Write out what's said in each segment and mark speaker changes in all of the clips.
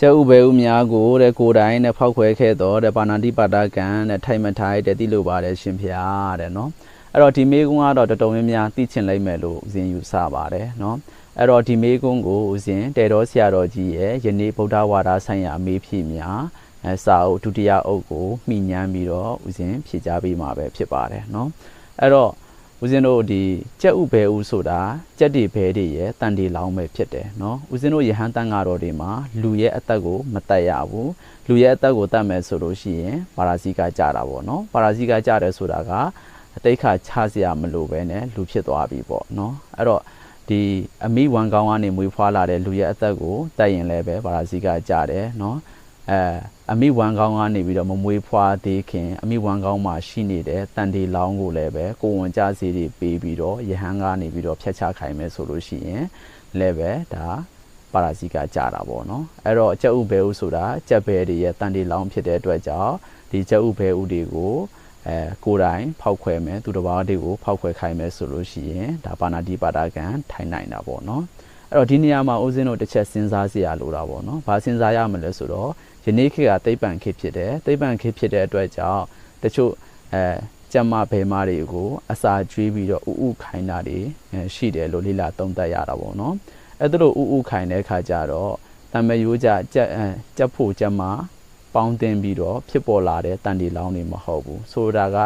Speaker 1: ကျဥပဲဥများကိုတဲ့ကိုယ်တိုင်နဲ့ဖောက်ခွဲခဲ့တော့တဲ့ပါဏာတိပါဒကံတဲ့ထိုင်မထိုင်တဲ့တိလို့ပါတယ်ရှင်ဖျားတဲ့နော်အဲ့တော့ဒီမေကုန်းကတော့တော်တော်များများသိချင်လိုက်မယ်လို့ဦးဇင်းယူဆပါတယ်နော်အဲ့တော့ဒီမေကုန်းကိုဦးဇင်းတေတော်ဆရာတော်ကြီးရဲ့ယနေ့ဗုဒ္ဓဝါဒဆိုင်ရာအမေးဖြေများစာအုပ်ဒုတိယအုပ်ကိုမှီညမ်းပြီးတော့ဦးဇင်းဖြေကြားပေးမှာပဲဖြစ်ပါတယ်နော်အဲ့တော့ဦးဇင်းတို့ဒီကြက်ဥဘဲဥဆိုတာကြက်တွေဘဲတွေရဲ့တန်တီလောင်းပဲဖြစ်တယ်နော်ဦးဇင်းတို့ယဟန်တန်ဃာတော်တွေမှာလူရဲ့အသက်ကိုမတတ်ရဘူးလူရဲ့အသက်ကိုတတ်မယ်ဆိုလို့ရှိရင်ပါရာဇိကကြတာပေါ့နော်ပါရာဇိကကြတယ်ဆိုတာကအတိတ်ခါချစရာမလိုပဲနဲ့လူဖြစ်သွားပြီပေါ့နော်အဲ့တော့ဒီအမိဝမ်ကောင်းကနေမွေးဖွားလာတဲ့လူရဲ့အသက်ကိုတတ်ရင်လည်းပဲပါရာဇိကကြတယ်နော်အမိဝမ်ကောင်းကနေပြီးတော့မမွေးဖွားသေးခင်အမိဝမ်ကောင်းမှာရှိနေတဲ့တန်တီလောင်းကိုလည်းပဲကိုဝင်ကြစီတွေပေးပြီးတော့ယဟန်ကနေပြီးတော့ဖြတ်ချခိုင်းမယ်ဆိုလို့ရှိရင်လည်းပဲဒါပါရာဇိကကြတာပေါ့နော်အဲ့တော့ကြက်ဥဘဲဥဆိုတာကြက်ဘဲတွေရဲ့တန်တီလောင်းဖြစ်တဲ့အတွက်ကြောင့်ဒီကြက်ဥဘဲဥတွေကိုကိုယ်တိုင်ဖောက်ခွဲမယ်သူတစ်ပါးတွေကိုဖောက်ခွဲခိုင်းမယ်ဆိုလို့ရှိရင်ဒါပါဏာတိပါဒကံထိုင်နိုင်တာပေါ့နော်အဲ့တော့ဒီနေရာမှာဦးဇင်းတို့တစ်ချက်စဉ်းစားစရာလိုတာပေါ့နော်ဘာစဉ်းစားရမလဲဆိုတော့ယနေ့ခေတ်ကသိပ္ပံခေတ်ဖြစ်တယ်သိပ္ပံခေတ်ဖြစ်တဲ့အတွက်ကြောင့်တချို့ကျမဘဲမားတွေကိုအစာကျွေးပြီးတော့ဥခိုင်းတာတွေရှိတယ်လို့လေ့လာသုံးသပ်ရတာပေါ့နော်အဲ့ဒါလို့ဥခိုင်းတဲ့အခါကျတော့တမယိုးကြက်ဖို့ကျမပေါင်းတင်ပြီးတော့ဖြစ်ပေါ်လာတဲ့တန်တီလောင်းတွေမဟုတ်ဘူးဆိုတာက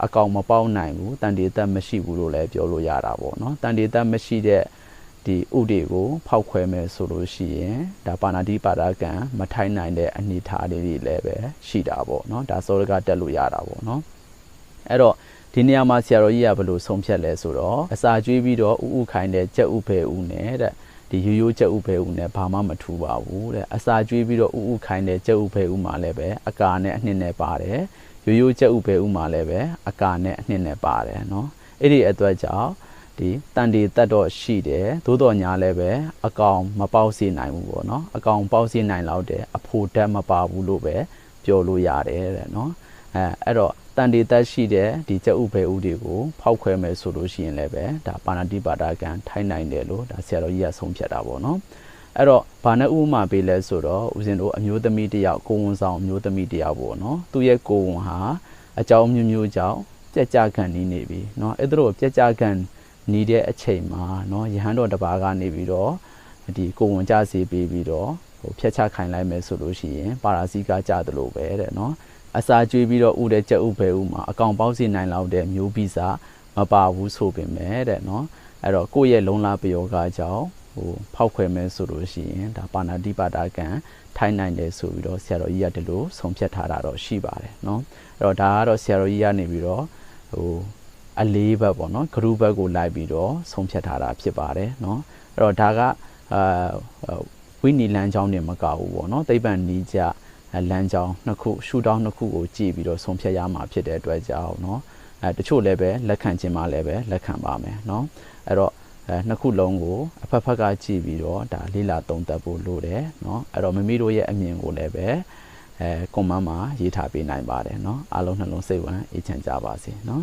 Speaker 1: အကောင်မပေါက်နိုင်ဘူးတန်တီသက်မရှိဘူးလို့လည်းပြောလို့ရတာပေါ့နော်တန်တီသက်မရှိတဲ့ဒီဥတွေကိုဖောက်ခွဲမယ်ဆိုလို့ရှိရင်ဒါပါဏာတိပါဒကံမထိုင်နိုင်တဲ့အနေအထားလေးတွေလည်းပဲရှိတာပေါ့နော်ဒါစောရကတက်လို့ရတာပေါ့နော်အဲ့တော့ဒီနေရာမှာဆရာတော်ကြီးကဘယ်လိုဆုံးဖြတ်လဲဆိုတော့အစာကျွေးပြီးတော့ဥခိုင်းတဲ့ကြက်ဥဘဲဥနဲ့တဲ့ဒီရိုးကြက်ဥဘဲဥနဲ့ဘာမှမထူပါဘူးတဲ့အစာကျွေးပြီးတော့ဥခိုင်းတဲ့ကြက်ဥဘဲဥမှာလည်းပဲအကာနဲ့အနှစ်နဲ့ပါတယ်ရိုးကြက်ဥဘဲဥမှာလည်းပဲအကာနဲ့အနှစ်နဲ့ပါတယ်နော်အဲ့ဒီအတွက်ကြောင့်ဒီတန်တီတက်တော့ရှိတယ်သို့တော်ညာလည်းပဲအကောင်မပေါက်စေနိုင်ဘူးပေါ့နော်အကောင်ပေါက်စေနိုင်လောက်တဲ့အဖို့ဓာတ်မပါဘူးလို့ပဲပြောလို့ရတယ်တဲ့နော်အဲ့တော့တန်တီတက်ရှိတဲ့ဒီကြက်ဥဘဲဥတွေကိုဖောက်ခွဲမယ်ဆိုလို့ရှိရင်လည်းပဲဒါပါဏာတိပါဒကံထိုင်နိုင်တယ်လို့ဒါဆရာတော်ကြီးကဆုံးဖြတ်တာပေါ့နော်အဲ့တော့ဘာနဲ့ဥမာပေးလဲဆိုတော့ဦးဇင်းတို့အမျိုးသမီးတယောက်ကိုဝန်ဆောင်အမျိုးသမီးတယောက်ပေါ့နော်သူရဲ့ကိုဝန်ဟာအကြောင်းမျိုးမျိုးကြောင့်ကြက်ကြခံနေပြီနော်အဲ့တို့ကြက်ကြခံနေတဲ့အချိန်မှာနော်ယဟန်တော်တစ်ပါးကနေပြီးတော့ဒီကိုဝန်ကြစီပေးပြီးတော့ဖြတ်ချခိုင်းလိုက်မယ်ဆိုလို့ရှိရင်ပါရာဇိကကြသလိုပဲတဲ့နော်အစာကျွေးပြီးတော့ဥတဲ့ကြက်ဥဘဲဥမှာအကောင်ပေါက်စီနိုင်လောက်တဲ့မျိုးပိစာမပါဘူးဆိုပေမဲ့တဲ့နော်အဲ့တော့ကိုယ့်ရဲ့လုံလာပယောဂကြောင့်ဖောက်ခွဲမယ်ဆိုလို့ရှိရင်ဒါပါဏာတိပါဒကံထိုင်နိုင်တယ်ဆိုပြီးတော့ဆရာတော်ကြီးကဒီလိုဆုံးဖြတ်ထားတာတော့ရှိပါတယ်နော်အဲ့တော့ဒါကတော့ဆရာတော်ကြီးကနေပြီးတော့အလေးဘက်ပေါ့နော်ဂရုဘက်ကိုလိုက်ပြီးတော့ဆုံးဖြတ်ထားတာဖြစ်ပါတယ်နော်အဲ့တော့ဒါကဝိနည်းလမ်းကြောင်းတွေမကဘူးပေါ့နော်သိပ္ပံနီးကြလမ်းကြောင်းနှစ်ခုရှုထောင့်နှစ်ခုကိုကြည့်ပြီးတော့ဆုံးဖြတ်ရမှာဖြစ်တဲ့အတွက်ကြောင့်နော်တချို့လည်းပဲလက်ခံခြင်းမှလည်းပဲလက်ခံပါမယ်နော်အဲ့တော့နှစ်ခုလုံးကိုအဖက်ဖက်ကကြည့်ပြီးတော့ဒါလေးလာသုံးသပ်ဖို့လိုတယ်နော်အဲ့တော့မိမိတို့ရဲ့အမြင်ကိုလည်းပဲကွန်မန့်မှာရေးထားပေးနိုင်ပါတယ်နော်အားလုံးနှလုံးစိတ်ဝမ်းအေးချမ်းကြပါစေနော်